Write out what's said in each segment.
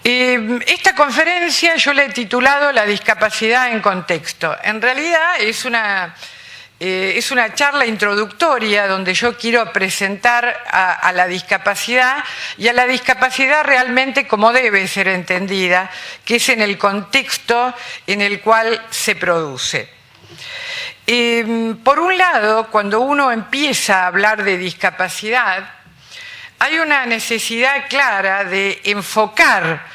Esta conferencia yo la he titulado La discapacidad en contexto. En realidad es una charla introductoria donde yo quiero presentar a la discapacidad y a la discapacidad realmente como debe ser entendida, que es en el contexto en el cual se produce. Por un lado, cuando uno empieza a hablar de discapacidad, hay una necesidad clara de enfocar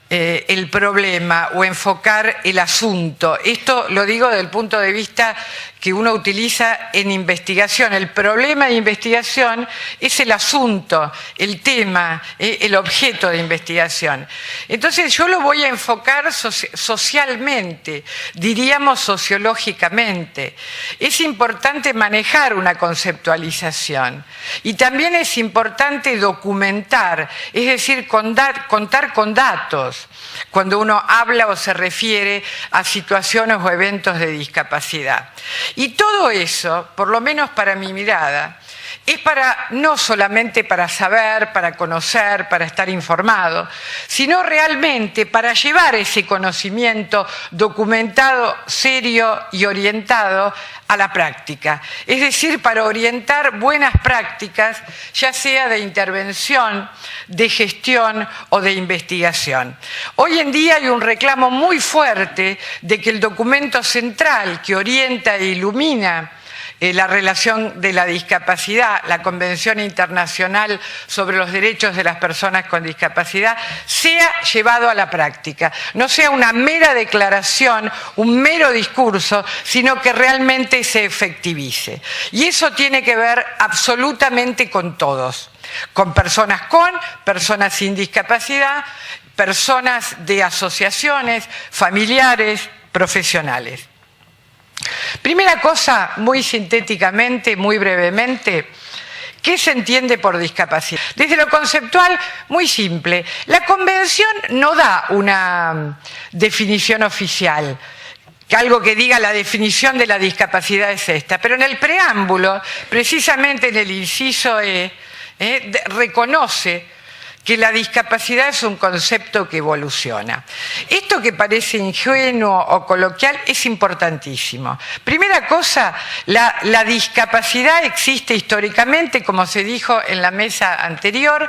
el problema o enfocar el asunto. Esto lo digo desde el punto de vista que uno utiliza en investigación. El problema de investigación es el asunto, el tema, el objeto de investigación. Entonces yo lo voy a enfocar socialmente, diríamos sociológicamente. Es importante manejar una conceptualización y también es importante documentar, es decir, contar con datos cuando uno habla o se refiere a situaciones o eventos de discapacidad. Y todo eso, por lo menos para mi mirada, es no solamente para saber, para conocer, para estar informado, sino realmente para llevar ese conocimiento documentado, serio y orientado a la práctica. Es decir, para orientar buenas prácticas, ya sea de intervención, de gestión o de investigación. Hoy en día hay un reclamo muy fuerte de que el documento central que orienta e ilumina la relación de la discapacidad, la Convención Internacional sobre los Derechos de las Personas con Discapacidad, sea llevado a la práctica. No sea una mera declaración, un mero discurso, sino que realmente se efectivice. Y eso tiene que ver absolutamente con todos, con personas con, personas sin discapacidad, personas de asociaciones, familiares, profesionales. Primera cosa, muy sintéticamente, muy brevemente, ¿qué se entiende por discapacidad? Desde lo conceptual, muy simple. La Convención no da una definición oficial, algo que diga la definición de la discapacidad es esta, pero en el preámbulo, precisamente en el inciso E, reconoce que la discapacidad es un concepto que evoluciona. Esto que parece ingenuo o coloquial es importantísimo. Primera cosa, la discapacidad existe históricamente, como se dijo en la mesa anterior,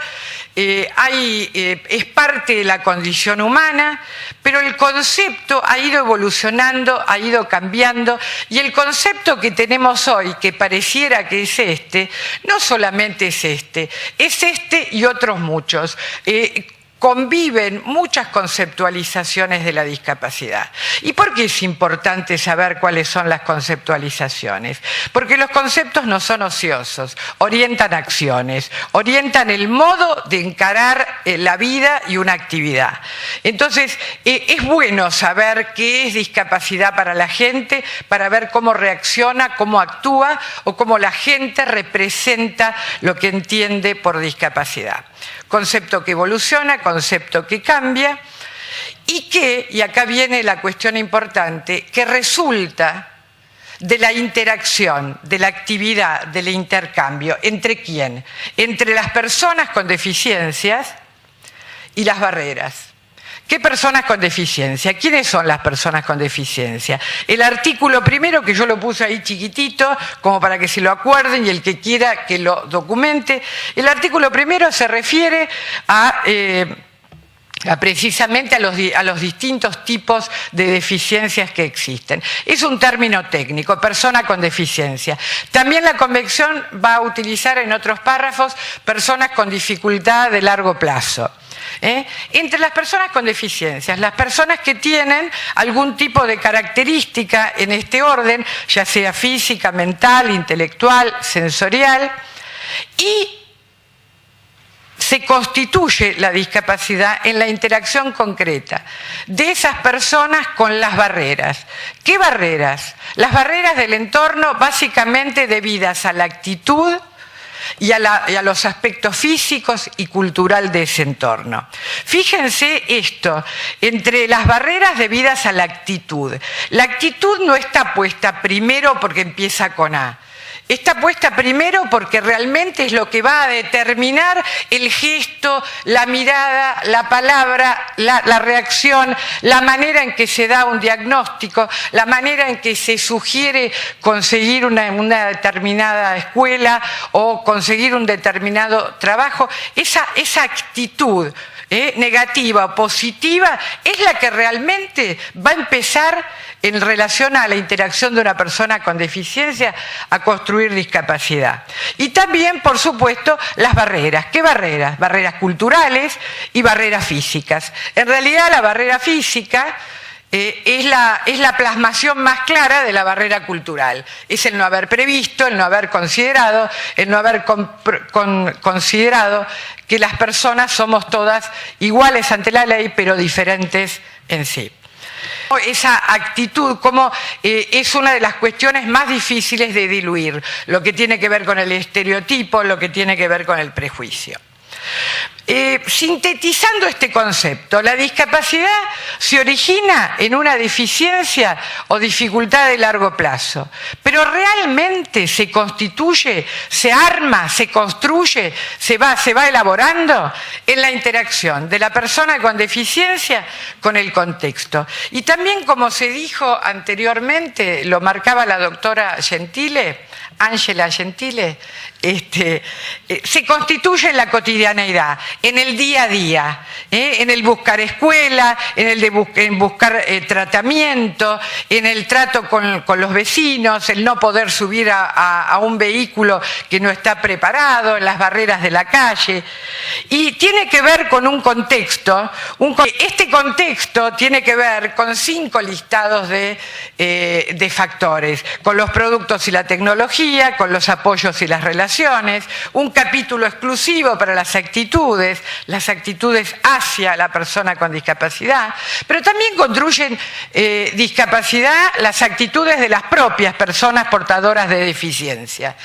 es parte de la condición humana, pero el concepto ha ido evolucionando, ha ido cambiando, y el concepto que tenemos hoy, que pareciera que es este, no solamente es este y otros muchos. Conviven muchas conceptualizaciones de la discapacidad. ¿Y por qué es importante saber cuáles son las conceptualizaciones? Porque los conceptos no son ociosos, orientan acciones, orientan el modo de encarar la vida y una actividad. Entonces, es bueno saber qué es discapacidad para la gente, para ver cómo reacciona, cómo actúa o cómo la gente representa lo que entiende por discapacidad. Concepto que evoluciona, concepto que cambia y acá viene la cuestión importante, que resulta de la interacción, de la actividad, del intercambio. ¿Entre quién? Entre las personas con deficiencias y las barreras. ¿Qué personas con deficiencia? ¿Quiénes son las personas con deficiencia? El artículo primero, que yo lo puse ahí chiquitito, como para que se lo acuerden y el que quiera que lo documente. El artículo primero se refiere precisamente a los distintos tipos de deficiencias que existen. Es un término técnico, persona con deficiencia. También la Convención va a utilizar en otros párrafos personas con dificultad de largo plazo. Entre las personas con deficiencias, las personas que tienen algún tipo de característica en este orden, ya sea física, mental, intelectual, sensorial, y se constituye la discapacidad en la interacción concreta de esas personas con las barreras. ¿Qué barreras? Las barreras del entorno básicamente debidas a la actitud y a los aspectos físicos y cultural de ese entorno. Fíjense esto, entre las barreras debidas a la actitud. La actitud no está puesta primero porque empieza con A. Está puesta primero porque realmente es lo que va a determinar el gesto, la mirada, la palabra, la reacción, la manera en que se da un diagnóstico, la manera en que se sugiere conseguir una determinada escuela o conseguir un determinado trabajo. Esa actitud negativa o positiva es la que realmente va a empezar en relación a la interacción de una persona con deficiencia a construir discapacidad. Y también, por supuesto, las barreras. ¿Qué barreras? Barreras culturales y barreras físicas. En realidad, la barrera física es la plasmación más clara de la barrera cultural. Es el no haber previsto, el no haber considerado, el no haber considerado que las personas somos todas iguales ante la ley, pero diferentes en sí. Esa actitud como es una de las cuestiones más difíciles de diluir, lo que tiene que ver con el estereotipo, lo que tiene que ver con el prejuicio. Sintetizando este concepto, la discapacidad se origina en una deficiencia o dificultad de largo plazo, pero realmente se constituye, se arma, se construye, se va elaborando en la interacción de la persona con deficiencia con el contexto. Y también, como se dijo anteriormente, lo marcaba la doctora Gentile, Ángela Gentile, se constituye en la cotidianeidad, en el día a día, en el buscar escuela, en buscar tratamiento, en el trato con los vecinos, el no poder subir a un vehículo que no está preparado, en las barreras de la calle. Y tiene que ver con un contexto. Este contexto tiene que ver con 5 listados de factores, con los productos y la tecnología, con los apoyos y las relaciones, un capítulo exclusivo para las actitudes hacia la persona con discapacidad, pero también construyen discapacidad las actitudes de las propias personas portadoras de deficiencia.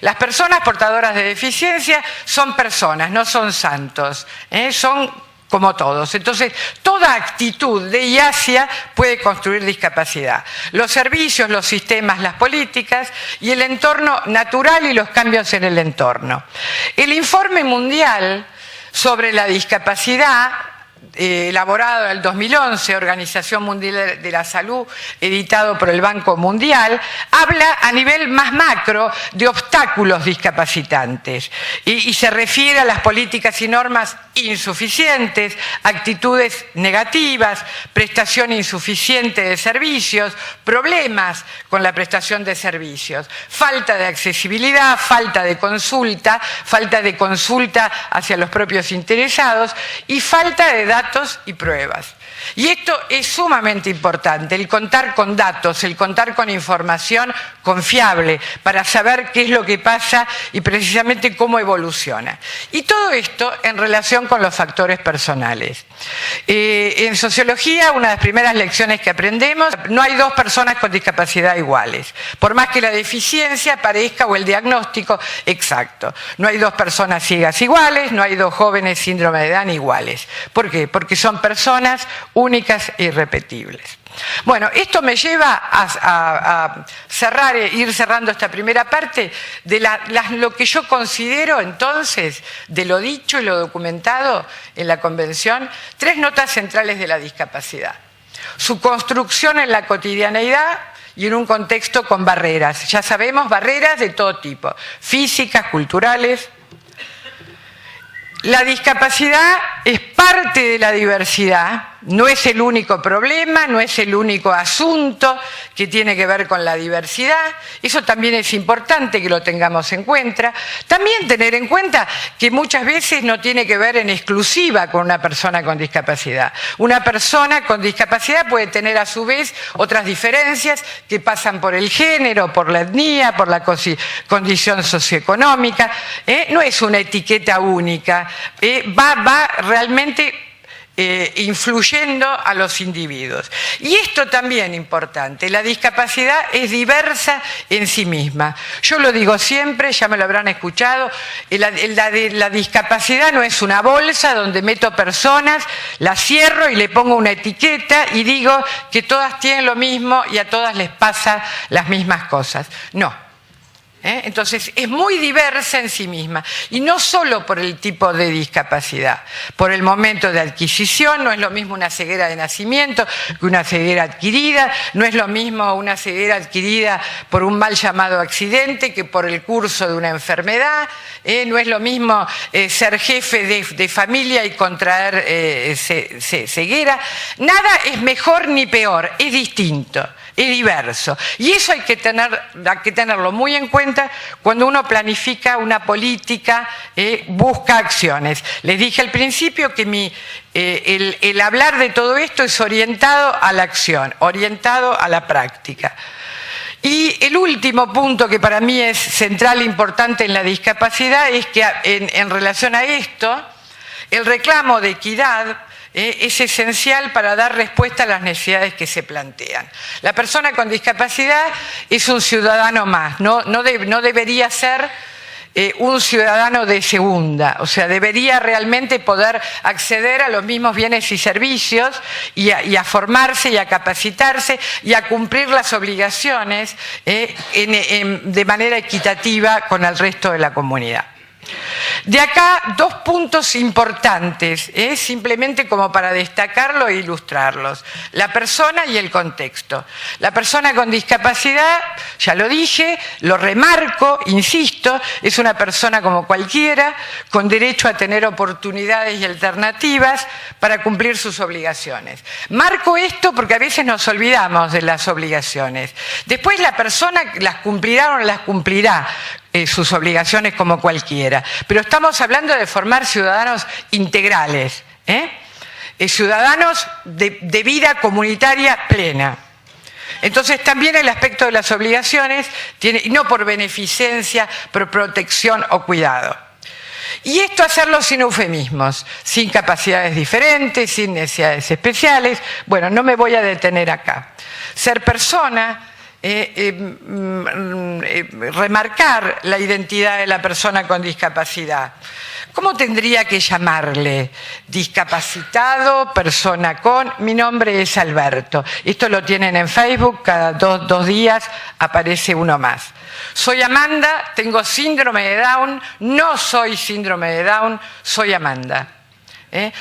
Las personas portadoras de deficiencia son personas, no son santos, son como todos. Entonces, toda actitud de y hacia puede construir discapacidad. Los servicios, los sistemas, las políticas y el entorno natural y los cambios en el entorno. El informe mundial sobre la discapacidad, elaborado en el 2011, Organización Mundial de la Salud, editado por el Banco Mundial, habla a nivel más macro de obstáculos discapacitantes y se refiere a las políticas y normas insuficientes, actitudes negativas, prestación insuficiente de servicios, problemas con la prestación de servicios, falta de accesibilidad, falta de consulta hacia los propios interesados y falta de datos y pruebas. Y esto es sumamente importante, el contar con datos, el contar con información confiable para saber qué es lo que pasa y precisamente cómo evoluciona. Y todo esto en relación con los factores personales. En sociología, una de las primeras lecciones que aprendemos, no hay 2 personas con discapacidad iguales, por más que la deficiencia parezca o el diagnóstico exacto. No hay 2 personas ciegas iguales, no hay 2 jóvenes síndrome de Down iguales. ¿Por qué? Porque son personas únicas e irrepetibles. Bueno, esto me lleva a ir cerrando esta primera parte de lo que yo considero entonces, de lo dicho y lo documentado en la Convención, 3 notas centrales de la discapacidad. Su construcción en la cotidianeidad y en un contexto con barreras. Ya sabemos, barreras de todo tipo, físicas, culturales. La discapacidad es parte de la diversidad, no es el único problema, no es el único asunto que tiene que ver con la diversidad. Eso también es importante que lo tengamos en cuenta. También tener en cuenta que muchas veces no tiene que ver en exclusiva con una persona con discapacidad. Una persona con discapacidad puede tener a su vez otras diferencias que pasan por el género, por la etnia, por la condición socioeconómica. No es una etiqueta única, va realmente influyendo a los individuos. Y esto también es importante, la discapacidad es diversa en sí misma. Yo lo digo siempre, ya me lo habrán escuchado, la discapacidad no es una bolsa donde meto personas, la cierro y le pongo una etiqueta y digo que todas tienen lo mismo y a todas les pasa las mismas cosas. No. Entonces, es muy diversa en sí misma. Y no solo por el tipo de discapacidad, por el momento de adquisición, no es lo mismo una ceguera de nacimiento que una ceguera adquirida, no es lo mismo una ceguera adquirida por un mal llamado accidente que por el curso de una enfermedad, no es lo mismo ser jefe de familia y contraer ceguera. Nada es mejor ni peor, es distinto. Es diverso. Y eso hay que tenerlo muy en cuenta cuando uno planifica una política, busca acciones. Les dije al principio que el hablar de todo esto es orientado a la acción, orientado a la práctica. Y el último punto que para mí es central e importante en la discapacidad es que en relación a esto, el reclamo de equidad es esencial para dar respuesta a las necesidades que se plantean. La persona con discapacidad es un ciudadano más, no debería ser un ciudadano de segunda, o sea, debería realmente poder acceder a los mismos bienes y servicios y a formarse y a capacitarse y a cumplir las obligaciones de manera equitativa con el resto de la comunidad. De acá dos puntos importantes, simplemente como para destacarlo e ilustrarlos. La persona y el contexto. La persona con discapacidad, ya lo dije, lo remarco, insisto, es una persona como cualquiera, con derecho a tener oportunidades y alternativas para cumplir sus obligaciones. Marco esto porque a veces nos olvidamos de las obligaciones. Después la persona las cumplirá o no las cumplirá, sus obligaciones como cualquiera. Pero estamos hablando de formar ciudadanos integrales, ciudadanos de vida comunitaria plena. Entonces también el aspecto de las obligaciones tiene, no por beneficencia, por protección o cuidado. Y esto hacerlo sin eufemismos, sin capacidades diferentes, sin necesidades especiales. Bueno, no me voy a detener acá. Ser persona, remarcar la identidad de la persona con discapacidad. ¿Cómo tendría que llamarle? Discapacitado, persona con... Mi nombre es Alberto. Esto lo tienen en Facebook, cada dos días aparece uno más. Soy Amanda, tengo síndrome de Down, no soy síndrome de Down, soy Amanda.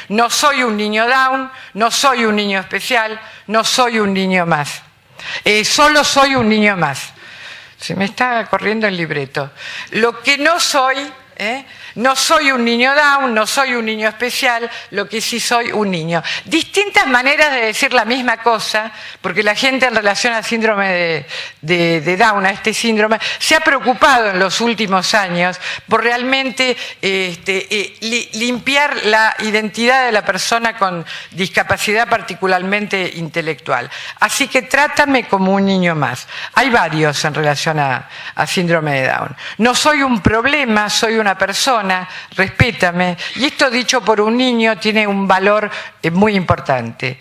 No soy un niño Down, no soy un niño especial, no soy un niño más. Solo soy un niño más. Se me está corriendo el libreto. Lo que no soy, no soy un niño Down, no soy un niño especial, lo que sí soy un niño. Distintas maneras de decir la misma cosa, porque la gente en relación al síndrome de Down, a este síndrome, se ha preocupado en los últimos años por realmente limpiar la identidad de la persona con discapacidad, particularmente intelectual. Así que trátame como un niño más. Hay varios en relación a síndrome de Down. No soy un problema, soy una persona, respétame. Y esto dicho por un niño tiene un valor muy importante.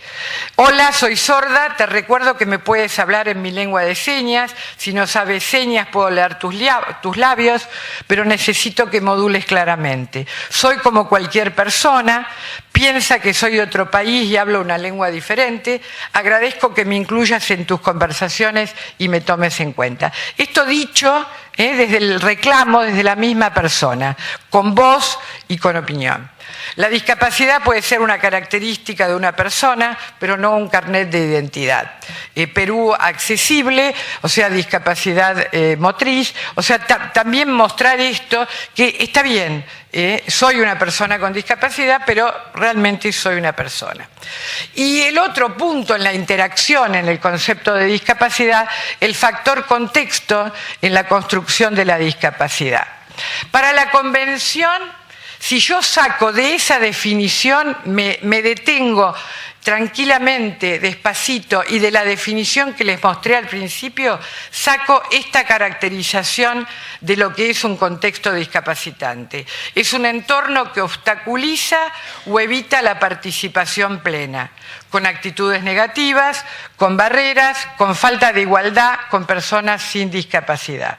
Hola, soy sorda, te recuerdo que me puedes hablar en mi lengua de señas. Si no sabes señas puedo leer tus labios, pero necesito que modules claramente. Soy como cualquier persona, piensa que soy de otro país y hablo una lengua diferente. Agradezco que me incluyas en tus conversaciones y me tomes en cuenta. Esto dicho desde el reclamo, desde la misma persona, con voz y con opinión. La discapacidad puede ser una característica de una persona, pero no un carnet de identidad. Perú accesible, o sea, discapacidad motriz, o sea, también mostrar esto, que está bien, soy una persona con discapacidad, pero realmente soy una persona. Y el otro punto en la interacción, en el concepto de discapacidad, el factor contexto en la construcción de la discapacidad. Para la Convención, si yo saco de esa definición, me detengo tranquilamente, despacito, y de la definición que les mostré al principio, saco esta caracterización de lo que es un contexto discapacitante. Es un entorno que obstaculiza o evita la participación plena, con actitudes negativas, con barreras, con falta de igualdad con personas sin discapacidad.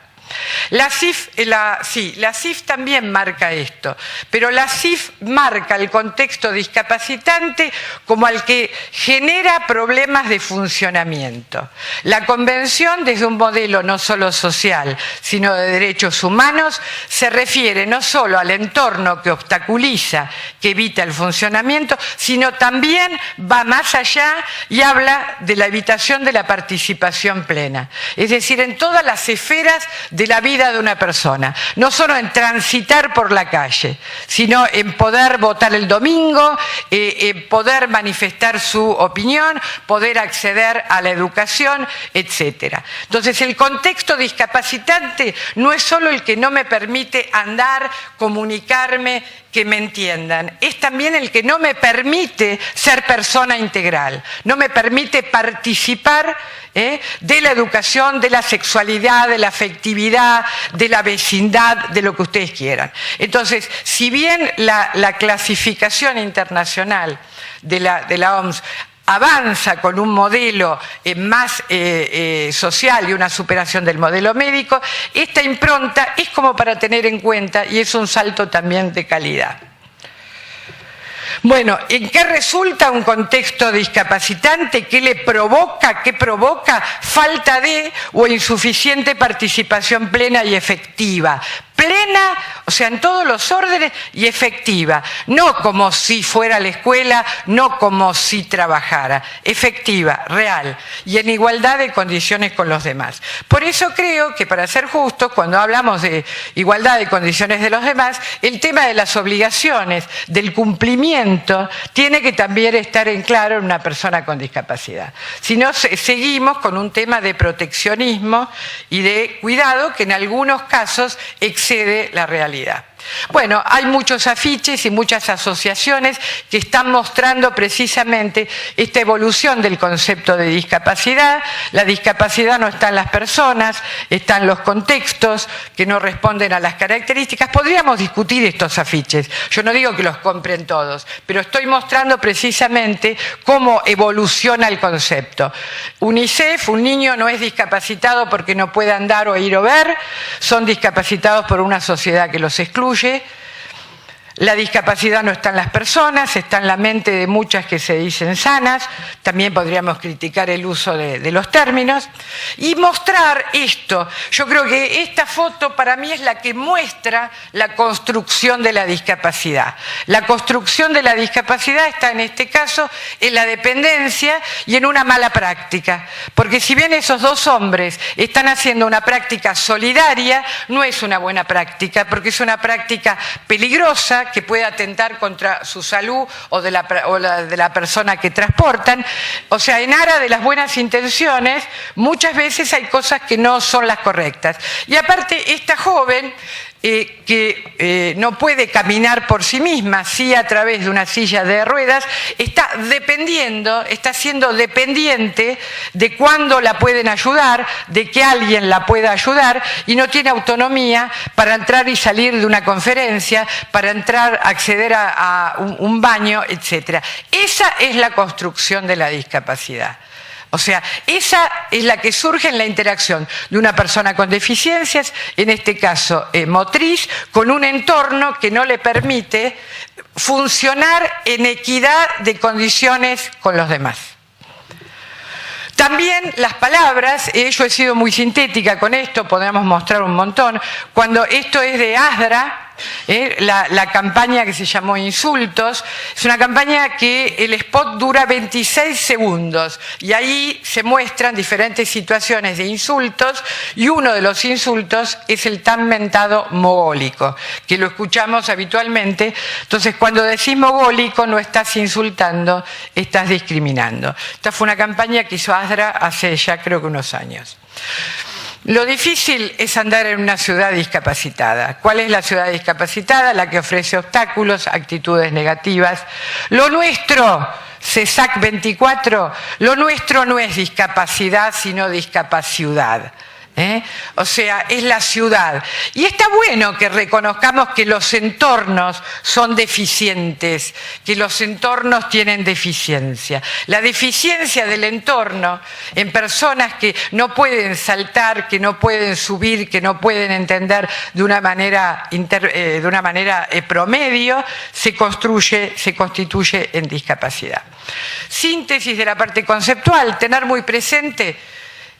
La CIF también marca esto, pero la CIF marca el contexto discapacitante como al que genera problemas de funcionamiento. La Convención, desde un modelo no solo social, sino de derechos humanos, se refiere no solo al entorno que obstaculiza, que evita el funcionamiento, sino también va más allá y habla de la evitación de la participación plena. Es decir, en todas las esferas de la vida de una persona. No solo en transitar por la calle, sino en poder votar el domingo, en poder manifestar su opinión, poder acceder a la educación, etc. Entonces, el contexto discapacitante no es solo el que no me permite andar, comunicarme, que me entiendan, es también el que no me permite ser persona integral, no me permite participar de la educación, de la sexualidad, de la afectividad, de la vecindad, de lo que ustedes quieran. Entonces, si bien la clasificación internacional de la OMS avanza con un modelo más social y una superación del modelo médico, esta impronta es como para tener en cuenta y es un salto también de calidad. Bueno, ¿en qué resulta un contexto discapacitante? ¿Qué le provoca? ¿Qué provoca? Falta de o insuficiente participación plena y efectiva. Plena, o sea, en todos los órdenes, y efectiva. No como si fuera a la escuela, no como si trabajara. Efectiva, real, y en igualdad de condiciones con los demás. Por eso creo que, para ser justos, cuando hablamos de igualdad de condiciones de los demás, el tema de las obligaciones, del cumplimiento, tiene que también estar en claro en una persona con discapacidad. Si no, seguimos con un tema de proteccionismo y de cuidado que en algunos casos excede la realidad. Bueno, hay muchos afiches y muchas asociaciones que están mostrando precisamente esta evolución del concepto de discapacidad. La discapacidad no está en las personas, está en los contextos que no responden a las características. Podríamos discutir estos afiches, yo no digo que los compren todos, pero estoy mostrando precisamente cómo evoluciona el concepto. UNICEF, un niño no es discapacitado porque no puede andar, oír o ver, son discapacitados por una sociedad que los excluye. La discapacidad no está en las personas, está en la mente de muchas que se dicen sanas. También podríamos criticar el uso de los términos. Y mostrar esto, yo creo que esta foto para mí es la que muestra la construcción de la discapacidad. La construcción de la discapacidad está en este caso en la dependencia y en una mala práctica. Porque si bien esos dos hombres están haciendo una práctica solidaria, no es una buena práctica, porque es una práctica peligrosa, que puede atentar contra su salud o de la persona que transportan. O sea, en aras de las buenas intenciones, muchas veces hay cosas que no son las correctas. Y aparte, esta joven que no puede caminar por sí misma, sí a través de una silla de ruedas, está siendo dependiente de cuándo la pueden ayudar, de que alguien la pueda ayudar, y no tiene autonomía para entrar y salir de una conferencia, para entrar, acceder a un baño, etc. Esa es la construcción de la discapacidad. O sea, esa es la que surge en la interacción de una persona con deficiencias, en este caso motriz, con un entorno que no le permite funcionar en equidad de condiciones con los demás. También las palabras, yo he sido muy sintética con esto, podemos mostrar un montón. Cuando esto es de ASDRA, la campaña que se llamó Insultos, es una campaña que el spot dura 26 segundos y ahí se muestran diferentes situaciones de insultos, y uno de los insultos es el tan mentado mogólico, que lo escuchamos habitualmente. Entonces, cuando decís mogólico no estás insultando, estás discriminando. Esta fue una campaña que hizo ASDRA hace ya creo que unos años. Lo difícil es andar en una ciudad discapacitada. ¿Cuál es la ciudad discapacitada? La que ofrece obstáculos, actitudes negativas. Lo nuestro, CESAC 24, lo nuestro no es discapacidad, sino discapacidad. O sea, es la ciudad. Y está bueno que reconozcamos que los entornos son deficientes, que los entornos tienen deficiencia. La deficiencia del entorno en personas que no pueden saltar, que no pueden subir, que no pueden entender de una manera promedio, se constituye en discapacidad. Síntesis de la parte conceptual, tener muy presente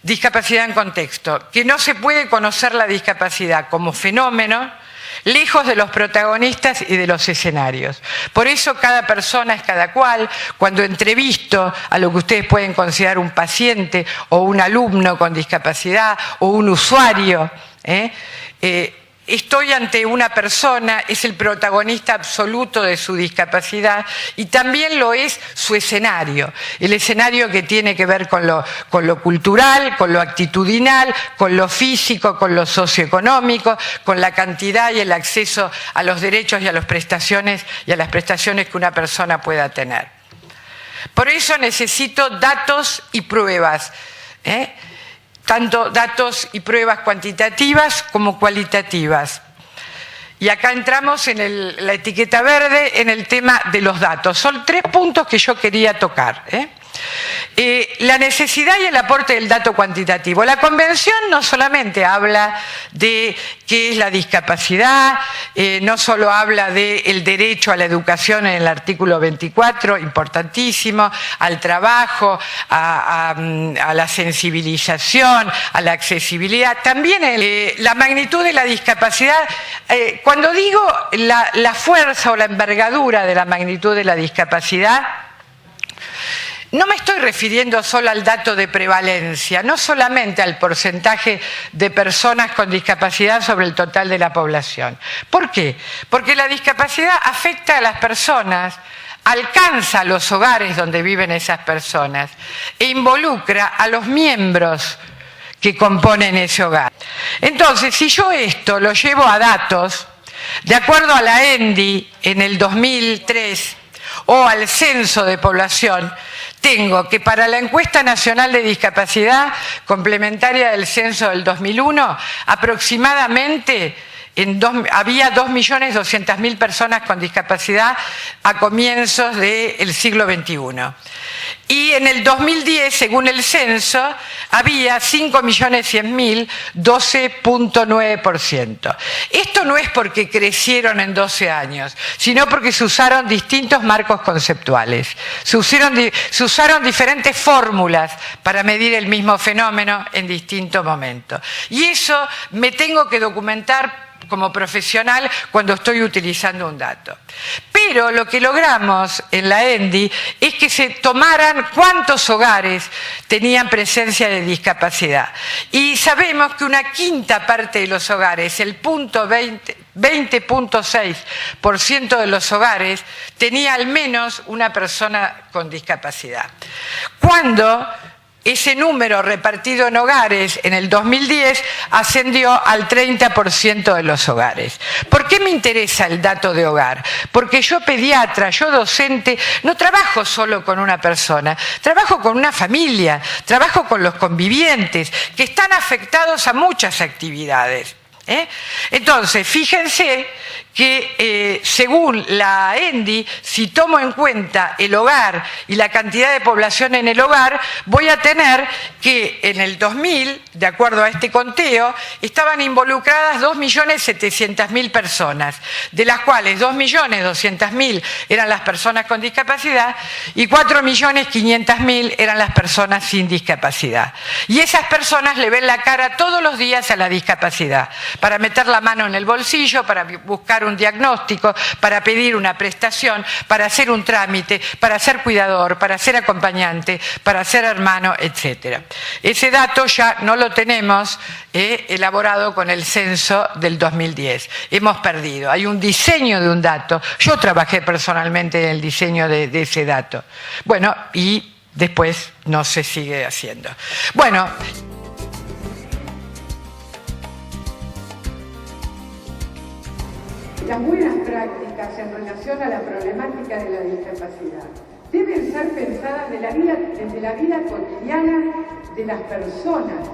discapacidad en contexto, que no se puede conocer la discapacidad como fenómeno lejos de los protagonistas y de los escenarios. Por eso cada persona es cada cual. Cuando entrevisto a lo que ustedes pueden considerar un paciente o un alumno con discapacidad o un usuario, estoy ante una persona, es el protagonista absoluto de su discapacidad y también lo es su escenario. El escenario que tiene que ver con lo cultural, con lo actitudinal, con lo físico, con lo socioeconómico, con la cantidad y el acceso a los derechos y a las prestaciones que una persona pueda tener. Por eso necesito datos y pruebas, tanto datos y pruebas cuantitativas como cualitativas. Y acá entramos en la etiqueta verde en el tema de los datos. Son 3 puntos que yo quería tocar. La necesidad y el aporte del dato cuantitativo. La Convención no solamente habla de qué es la discapacidad, no solo habla del derecho a la educación en el artículo 24, importantísimo, al trabajo, a la sensibilización, a la accesibilidad, también la magnitud de la discapacidad. Cuando digo la fuerza o la envergadura de la magnitud de la discapacidad, no me estoy refiriendo solo al dato de prevalencia, no solamente al porcentaje de personas con discapacidad sobre el total de la población. ¿Por qué? Porque la discapacidad afecta a las personas, alcanza a los hogares donde viven esas personas e involucra a los miembros que componen ese hogar. Entonces, si yo esto lo llevo a datos, de acuerdo a la ENDI en el 2003 o al Censo de Población, tengo que para la Encuesta Nacional de Discapacidad, complementaria del censo del 2001, aproximadamente había 2.200.000 personas con discapacidad a comienzos del siglo XXI. Y en el 2010, según el censo, había 5.100.000, 12.9%. Esto no es porque crecieron en 12 años, sino porque se usaron distintos marcos conceptuales. Se usaron diferentes fórmulas para medir el mismo fenómeno en distintos momentos. Y eso me tengo que documentar como profesional cuando estoy utilizando un dato. Pero lo que logramos en la ENDI es que se tomaran cuántos hogares tenían presencia de discapacidad. Y sabemos que una quinta parte de los hogares, el 20.6% de los hogares, tenía al menos una persona con discapacidad. Cuando ese número repartido en hogares en el 2010 ascendió al 30% de los hogares. ¿Por qué me interesa el dato de hogar? Porque yo pediatra, yo docente, no trabajo solo con una persona, trabajo con una familia, trabajo con los convivientes que están afectados a muchas actividades. Entonces, fíjense que según la ENDI, si tomo en cuenta el hogar y la cantidad de población en el hogar, voy a tener que en el 2000, de acuerdo a este conteo, estaban involucradas 2.700.000 personas, de las cuales 2.200.000 eran las personas con discapacidad y 4.500.000 eran las personas sin discapacidad. Y esas personas le ven la cara todos los días a la discapacidad, para meter la mano en el bolsillo, para buscar un diagnóstico, para pedir una prestación, para hacer un trámite, para ser cuidador, para ser acompañante, para ser hermano, etc. Ese dato ya no lo tenemos elaborado con el censo del 2010. Hemos perdido. Hay un diseño de un dato. Yo trabajé personalmente en el diseño de ese dato. Bueno, y después no se sigue haciendo. Bueno. Las buenas prácticas en relación a la problemática de la discapacidad deben ser pensadas desde la vida cotidiana de las personas,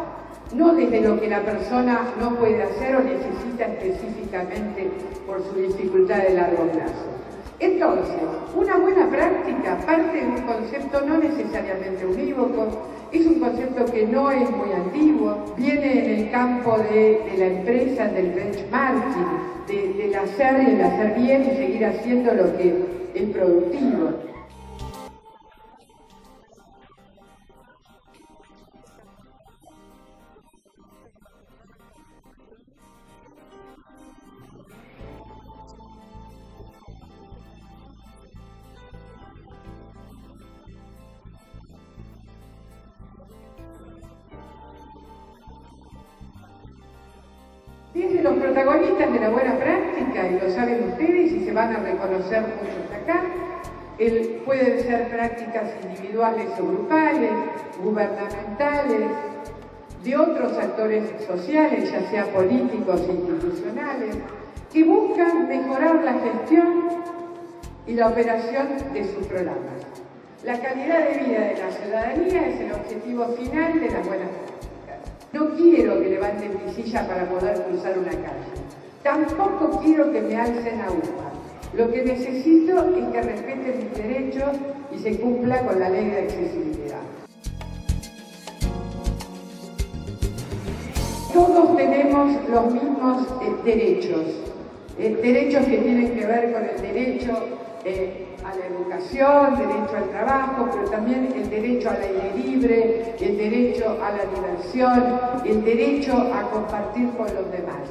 no desde lo que la persona no puede hacer o necesita específicamente por su dificultad de largo plazo. Entonces, una buena práctica parte de un concepto no necesariamente unívoco, es un concepto que no es muy antiguo, viene en el campo de la empresa, del benchmarking, del hacer y el hacer bien y seguir haciendo lo que es productivo. Desde los protagonistas de la buena práctica, y lo saben ustedes y se van a reconocer muchos acá, pueden ser prácticas individuales o grupales, gubernamentales, de otros actores sociales, ya sea políticos e institucionales, que buscan mejorar la gestión y la operación de sus programas. La calidad de vida de la ciudadanía es el objetivo final de las buenas prácticas. No quiero que levanten mi silla para poder cruzar una calle. Tampoco quiero que me alcen a UPA. Lo que necesito es que respeten mis derechos y se cumpla con la ley de accesibilidad. Todos tenemos los mismos derechos. Derechos que tienen que ver con el derecho a la educación, derecho al trabajo, pero también el derecho al aire libre, el derecho a la diversión, el derecho a compartir con los demás.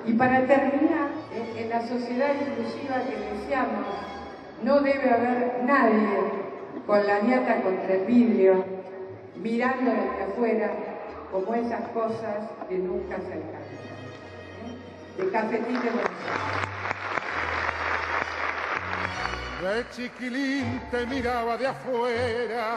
Y para terminar, en la sociedad inclusiva que deseamos, no debe haber nadie con la ñata contra el vidrio, mirando desde afuera, como esas cosas que nunca se alcanzan. De Cafetín de Buenos Aires. De chiquilín te miraba de afuera